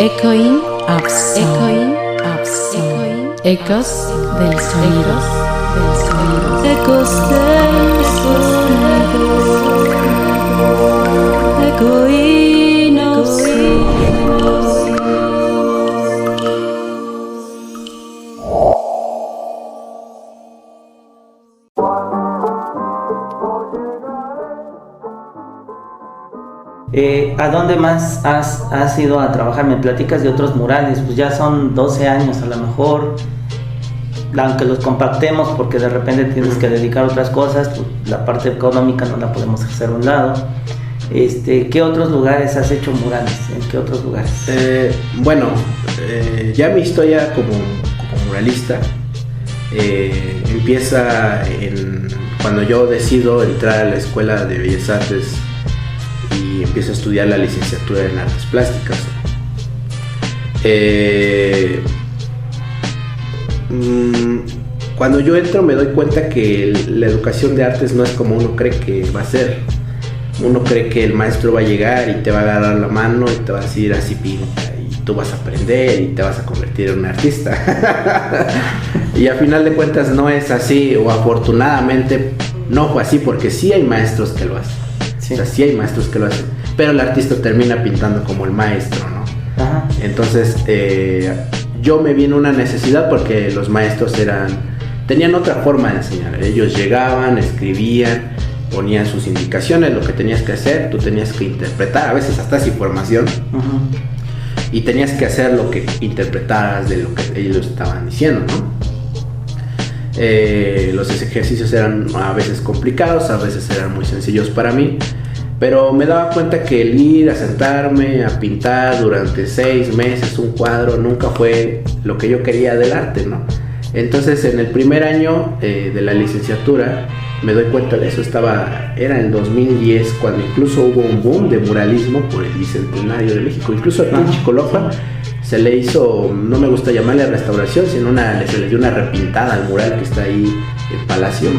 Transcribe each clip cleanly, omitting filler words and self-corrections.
Echoing of Sound. Ecos del sonido. Ecos del sonido. Echoing of Sound. ¿A dónde más has ido a trabajar? Me platicas de otros murales, pues ya son 12 años a lo mejor, aunque los compartemos porque de repente tienes que dedicar a otras cosas, pues la parte económica no la podemos hacer a un lado. ¿Qué otros lugares has hecho murales? ¿En qué otros lugares? Ya mi historia como muralista empieza cuando yo decido entrar a la Escuela de Bellas Artes y empiezo a estudiar la licenciatura en Artes Plásticas. Cuando yo entro me doy cuenta que la educación de artes no es como uno cree que va a ser. Uno cree que el maestro va a llegar y te va a agarrar la mano y te va a decir así pinta y tú vas a aprender y te vas a convertir en un artista. Y a final de cuentas no es así, o afortunadamente no fue así, porque sí hay maestros que lo hacen. Sí. O sea, sí hay maestros que lo hacen, pero el artista termina pintando como el maestro, ¿no? Ajá. Entonces, yo me vi en una necesidad porque los maestros tenían otra forma de enseñar. Ellos llegaban, escribían, ponían sus indicaciones, lo que tenías que hacer, tú tenías que interpretar, a veces hasta sin formación, y tenías que hacer lo que interpretaras de lo que ellos estaban diciendo, ¿no? Los ejercicios eran a veces complicados, a veces eran muy sencillos para mí, pero me daba cuenta que el ir a sentarme a pintar durante 6 meses un cuadro nunca fue lo que yo quería del arte, ¿no? Entonces en el primer año de la licenciatura me doy cuenta de eso. Era en el 2010 cuando incluso hubo un boom de muralismo por el Bicentenario de México. Incluso aquí en Chicolopa se le hizo, no me gusta llamarle restauración, sino se le dio una repintada al mural que está ahí en Palacio.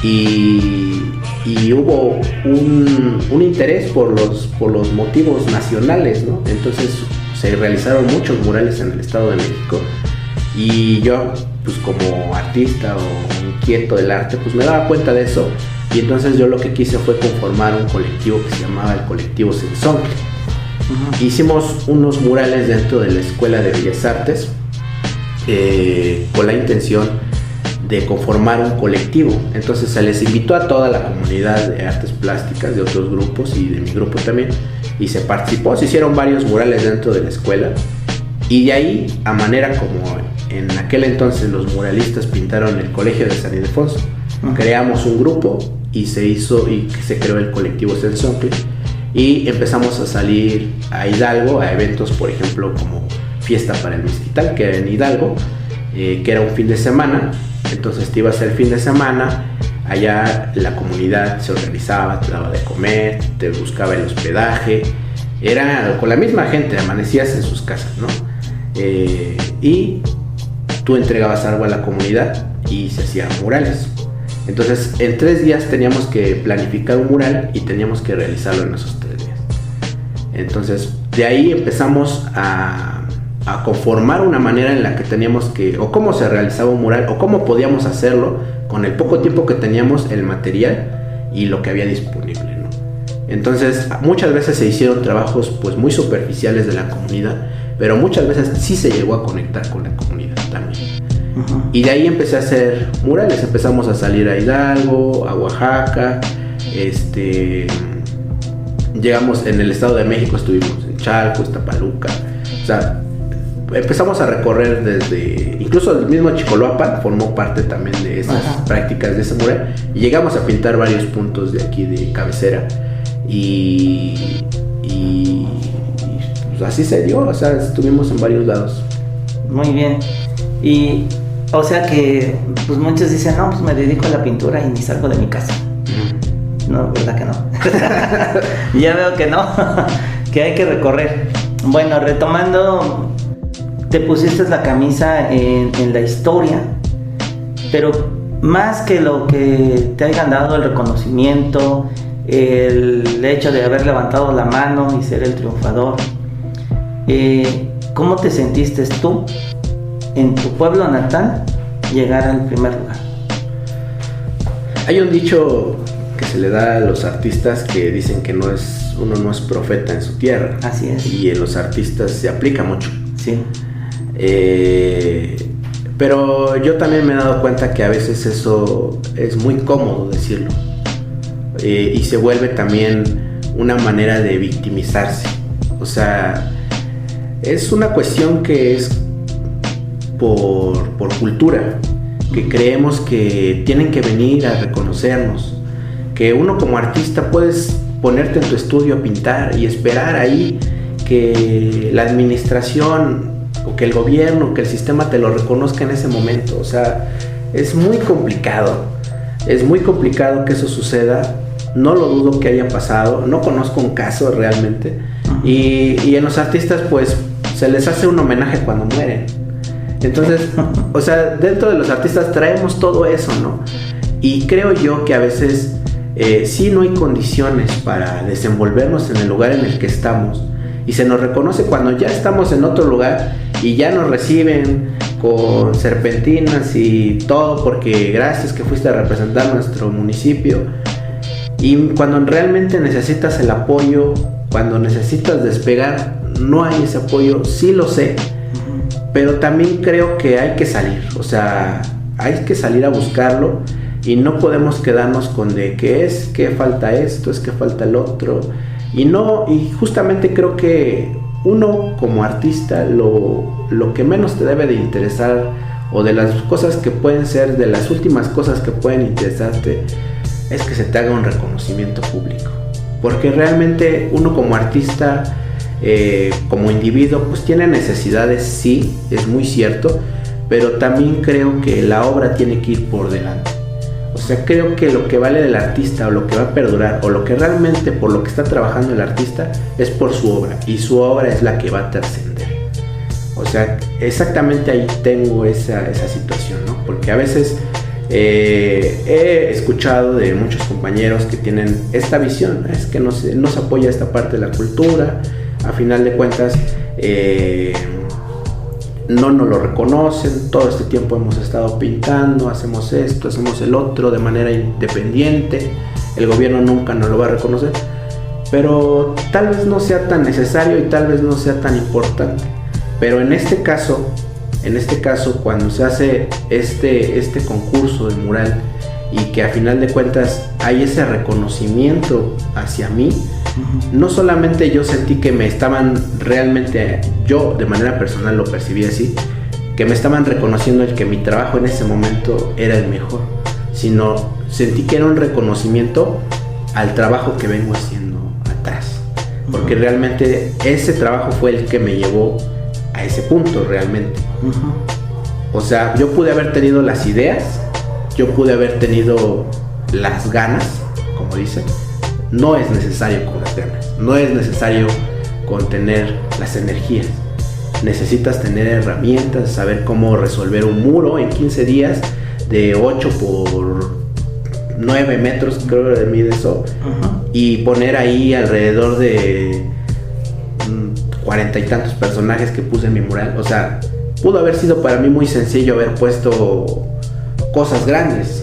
Y hubo un interés por los motivos nacionales, ¿no? Entonces se realizaron muchos murales en el Estado de México, y yo, pues como artista o inquieto del arte, pues me daba cuenta de eso, y entonces yo lo que quise fue conformar un colectivo que se llamaba el Colectivo Sensontle. Hicimos unos murales dentro de la Escuela de Bellas Artes con la intención de conformar un colectivo. Entonces se les invitó a toda la comunidad de artes plásticas de otros grupos y de mi grupo también, y se participó. Se hicieron varios murales dentro de la escuela, y de ahí, a manera como en aquel entonces los muralistas pintaron el Colegio de San Ildefonso, creamos un grupo y se creó el Colectivo Sensontle, y empezamos a salir a Hidalgo a eventos, por ejemplo, como Fiesta para el Mezquital, que era en Hidalgo, que era un fin de semana. Entonces te iba a ser fin de semana, allá la comunidad se organizaba, te daba de comer, te buscaba el hospedaje, era con la misma gente, amanecías en sus casas, ¿no? Y tú entregabas algo a la comunidad y se hacían murales. Entonces en 3 días teníamos que planificar un mural y teníamos que realizarlo en esos 3 días. Entonces de ahí empezamos a conformar una manera en la que teníamos o cómo se realizaba un mural, o cómo podíamos hacerlo con el poco tiempo que teníamos, el material y lo que había disponible, ¿no? Entonces muchas veces se hicieron trabajos pues muy superficiales de la comunidad, pero muchas veces sí se llegó a conectar con la comunidad también. Y de ahí empecé a hacer murales. Empezamos a salir a Hidalgo, a Oaxaca, llegamos en el Estado de México, estuvimos en Chalco, Iztapaluca, o sea, empezamos a recorrer incluso el mismo Chicoloapan formó parte también de esas prácticas de ese mural, y llegamos a pintar varios puntos de aquí de cabecera, y pues así se dio, o sea, estuvimos en varios lados. Muy bien. Y o sea que pues muchos dicen, no, pues me dedico a la pintura y ni salgo de mi casa. No, ¿verdad que no? Ya veo que no, que hay que recorrer. Bueno, retomando, te pusiste la camisa en la historia, pero más que lo que te hayan dado el reconocimiento, el hecho de haber levantado la mano y ser el triunfador, ¿cómo te sentiste tú en tu pueblo natal llegar al primer lugar? Hay un dicho que se le da a los artistas que dicen que uno no es profeta en su tierra. Así es. Y en los artistas se aplica mucho. Sí. Pero yo también me he dado cuenta que a veces eso es muy cómodo decirlo. Y se vuelve también una manera de victimizarse. O sea, es una cuestión que es por cultura, que creemos que tienen que venir a reconocernos, que uno como artista puedes ponerte en tu estudio a pintar y esperar ahí que la administración o que el gobierno, que el sistema te lo reconozca en ese momento. O sea, es muy complicado que eso suceda. No lo dudo que haya pasado, no conozco un caso realmente. Y en los artistas pues se les hace un homenaje cuando mueren. Entonces, o sea, dentro de los artistas traemos todo eso, ¿no? Y creo yo que a veces sí no hay condiciones para desenvolvernos en el lugar en el que estamos. Y se nos reconoce cuando ya estamos en otro lugar y ya nos reciben con serpentinas y todo porque gracias que fuiste a representar nuestro municipio. Y cuando realmente necesitas el apoyo, cuando necesitas despegar, no hay ese apoyo, sí lo sé. Pero también creo que hay que salir, o sea, hay que salir a buscarlo y no podemos quedarnos con de que es que falta esto, es que falta el otro. Y justamente creo que uno como artista lo que menos te debe de interesar, o de las cosas que pueden ser, de las últimas cosas que pueden interesarte, es que se te haga un reconocimiento público. Porque realmente uno como artista, como individuo, pues tiene necesidades, sí, es muy cierto, pero también creo que la obra tiene que ir por delante. O sea, creo que lo que vale del artista, o lo que va a perdurar, o lo que realmente por lo que está trabajando el artista, es por su obra, y su obra es la que va a trascender. O sea, exactamente ahí tengo esa situación, ¿no? Porque a veces he escuchado de muchos compañeros que tienen esta visión, es que no se apoya esta parte de la cultura, a final de cuentas no nos lo reconocen, todo este tiempo hemos estado pintando, hacemos esto, hacemos el otro de manera independiente, el gobierno nunca nos lo va a reconocer, pero tal vez no sea tan necesario y tal vez no sea tan importante. Pero en este caso cuando se hace este concurso de mural y que a final de cuentas hay ese reconocimiento hacia mí, no solamente yo sentí que me estaban realmente, yo de manera personal lo percibí así, que me estaban reconociendo el que mi trabajo en ese momento era el mejor, sino sentí que era un reconocimiento al trabajo que vengo haciendo atrás, porque realmente ese trabajo fue el que me llevó a ese punto realmente. O sea, yo pude haber tenido las ideas, yo pude haber tenido las ganas, como dicen. No es necesario con las ganas, no es necesario con tener las energías. Necesitas tener herramientas, saber cómo resolver un muro en 15 días de 8 por 9 metros, creo que mide eso, y poner ahí alrededor de 40 y tantos personajes que puse en mi mural. O sea, pudo haber sido para mí muy sencillo haber puesto cosas grandes,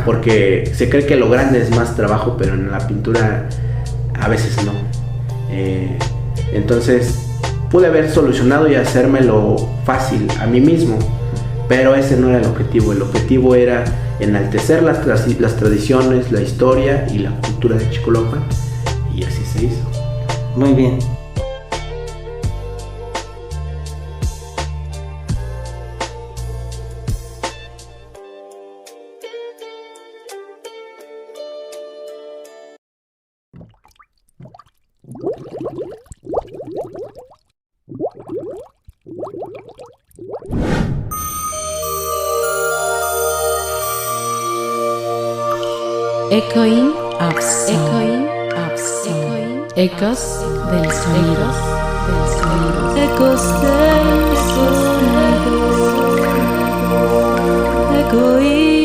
porque se cree que lo grande es más trabajo, pero en la pintura a veces no. Entonces pude haber solucionado y hacérmelo fácil a mí mismo, pero ese no era el objetivo. El objetivo era enaltecer las tradiciones, la historia y la cultura de Chicoloapan, y así se hizo. Muy bien. Echoing of Sound. Ecos del sonido. Ecos del sonido. Echoing.